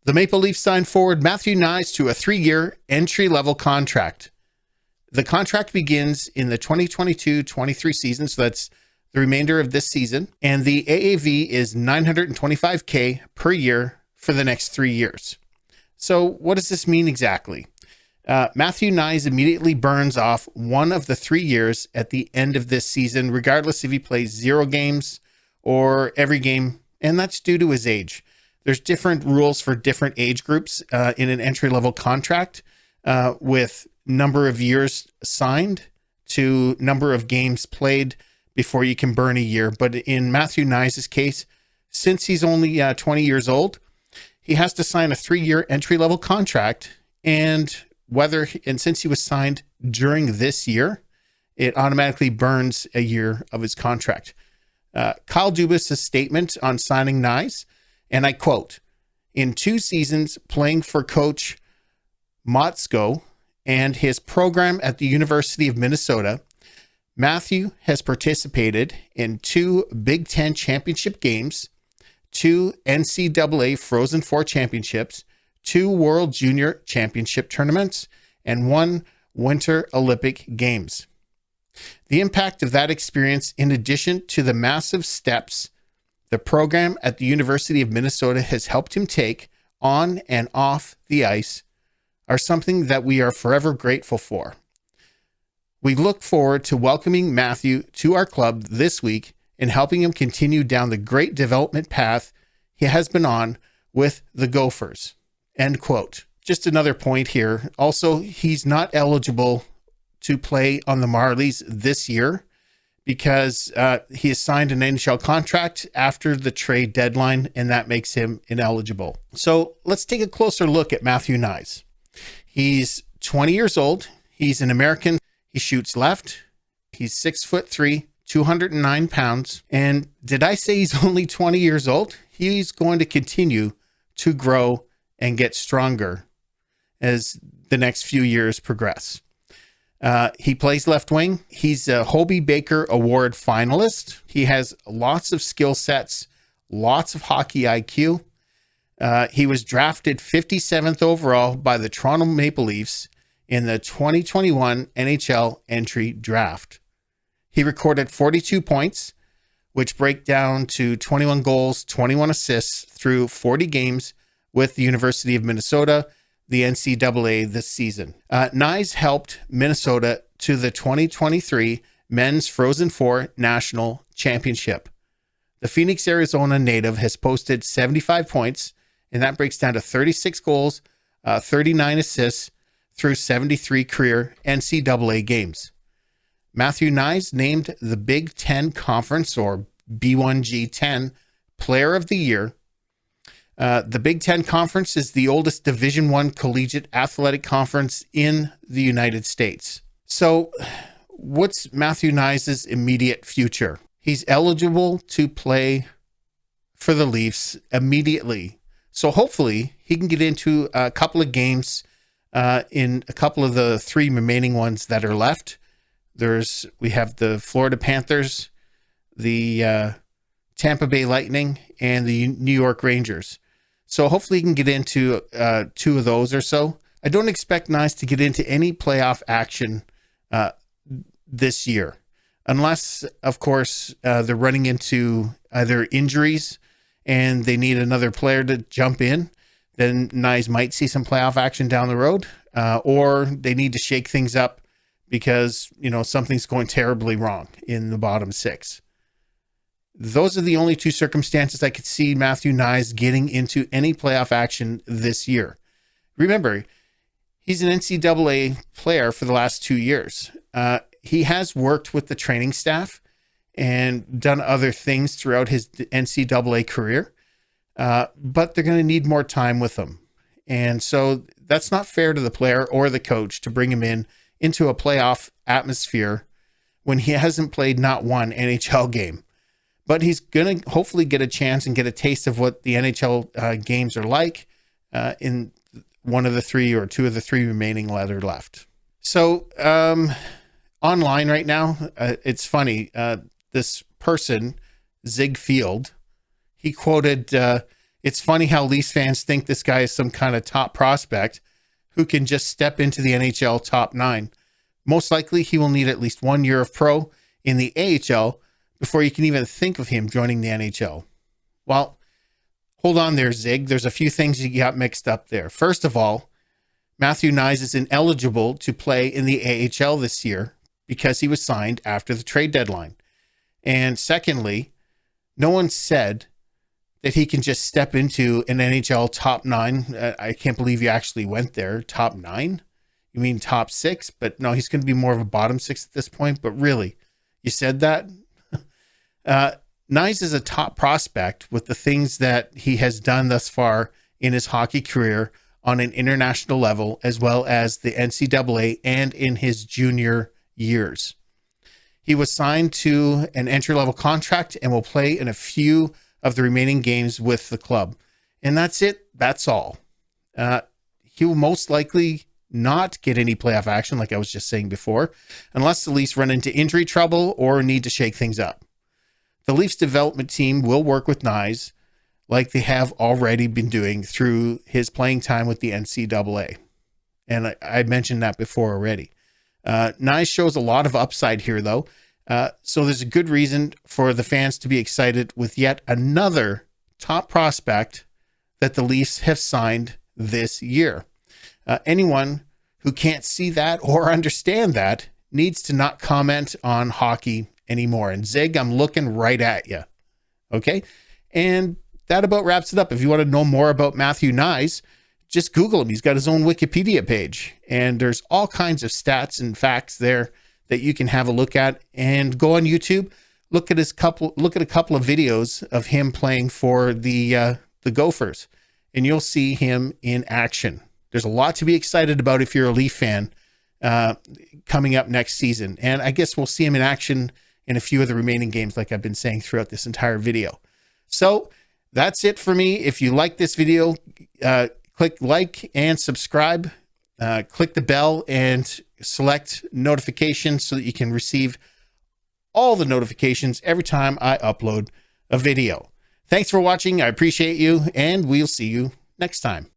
The Maple Leafs signed forward Matthew Knies to a 3-year entry-level contract. The contract begins in the 2022-23 season, so that's the remainder of this season, and the AAV is $925K per year for the next 3 years. So what does this mean exactly? Matthew Knies immediately burns off one of the 3 years at the end of this season, regardless if he plays 0 games or every game, and that's due to his age. There's different rules for different age groups in an entry-level contract with number of years signed to number of games played before you can burn a year. But in Matthew Knies' case, since he's only 20 years old, he has to sign a 3-year entry-level contract. And since he was signed during this year, it automatically burns a year of his contract. Kyle Dubas' statement on signing Knies, and I quote, "In 2 seasons playing for Coach Motzko and his program at the University of Minnesota, Matthew has participated in 2 Big Ten championship games, 2 NCAA Frozen Four championships, 2 World Junior Championship tournaments, and 1 Winter Olympic Games. The impact of that experience, in addition to the massive steps the program at the University of Minnesota has helped him take on and off the ice, are something that we are forever grateful for. We look forward to welcoming Matthew to our club this week and helping him continue down the great development path he has been on with the Gophers." End quote. Just another point here. Also, he's not eligible to play on the Marlies this year because he has signed an NHL contract after the trade deadline, and that makes him ineligible. So let's take a closer look at Matthew Knies. He's 20 years old. He's an American. He shoots left. He's 6'3", 209 pounds. And did I say he's only 20 years old? He's going to continue to grow and get stronger as the next few years progress. He plays left wing. He's a Hobey Baker Award finalist. He has lots of skill sets, lots of hockey IQ. He was drafted 57th overall by the Toronto Maple Leafs in the 2021 NHL entry draft. He recorded 42 points, which break down to 21 goals, 21 assists through 40 games with the University of Minnesota, the NCAA this season. Knies helped Minnesota to the 2023 Men's Frozen Four National Championship. The Phoenix, Arizona native has posted 75 points, and that breaks down to 36 goals, 39 assists through 73 career NCAA games. Matthew Knies named the Big Ten Conference, or B1G10, Player of the Year. The Big Ten Conference is the oldest Division I collegiate athletic conference in the United States. So what's Matthew Knies' immediate future? He's eligible to play for the Leafs immediately. So hopefully he can get into a couple of games in a couple of the 3 remaining ones that are left. We have the Florida Panthers, the Tampa Bay Lightning, and the New York Rangers. So hopefully he can get into 2 of those or so. I don't expect Knies to get into any playoff action this year, unless, of course, they're running into either injuries and they need another player to jump in. Then Knies might see some playoff action down the road, or they need to shake things up because, something's going terribly wrong in the bottom 6. Those are the only 2 circumstances I could see Matthew Knies getting into any playoff action this year. Remember, he's an NCAA player for the last 2 years. He has worked with the training staff and done other things throughout his NCAA career, but they're going to need more time with him. And so that's not fair to the player or the coach to bring him into a playoff atmosphere when he hasn't played not one NHL game. But he's going to hopefully get a chance and get a taste of what the NHL games are like in one of the 3 or 2 of the 3 remaining that are left. So online right now, it's funny. This person, Zig Field, he quoted It's funny how Leafs fans think this guy is some kind of top prospect who can just step into the NHL top 9. Most likely, he will need at least 1 year of pro in the AHL before you can even think of him joining the NHL. Well, hold on there, Zig. There's a few things you got mixed up there. First of all, Matthew Knies is ineligible to play in the AHL this year because he was signed after the trade deadline. And secondly, no one said that he can just step into an NHL top 9. I can't believe you actually went there. Top 9? You mean top 6? But no, he's going to be more of a bottom 6 at this point. But really, you said that? Knies is a top prospect with the things that he has done thus far in his hockey career on an international level, as well as the NCAA and in his junior years. He was signed to an entry-level contract and will play in a few of the remaining games with the club. And that's it. That's all. He will most likely not get any playoff action, like I was just saying before, unless the Leafs run into injury trouble or need to shake things up. The Leafs development team will work with Knies like they have already been doing through his playing time with the NCAA. And I mentioned that before already. Knies shows a lot of upside here, though. So there's a good reason for the fans to be excited with yet another top prospect that the Leafs have signed this year. Anyone who can't see that or understand that needs to not comment on hockey anymore. And Zig, I'm looking right at you. Okay? And that about wraps it up. If you want to know more about Matthew Knies, just Google him. He's got his own Wikipedia page. And there's all kinds of stats and facts there that you can have a look at. And go on YouTube, look at a couple of videos of him playing for the Gophers, and you'll see him in action. There's a lot to be excited about if you're a Leaf fan coming up next season. And I guess we'll see him in action in a few of the remaining games, like I've been saying throughout this entire video. So that's it for me. If you like this video, click like and subscribe. Click the bell and select notifications so that you can receive all the notifications every time I upload a video. Thanks for watching. I appreciate you, and we'll see you next time.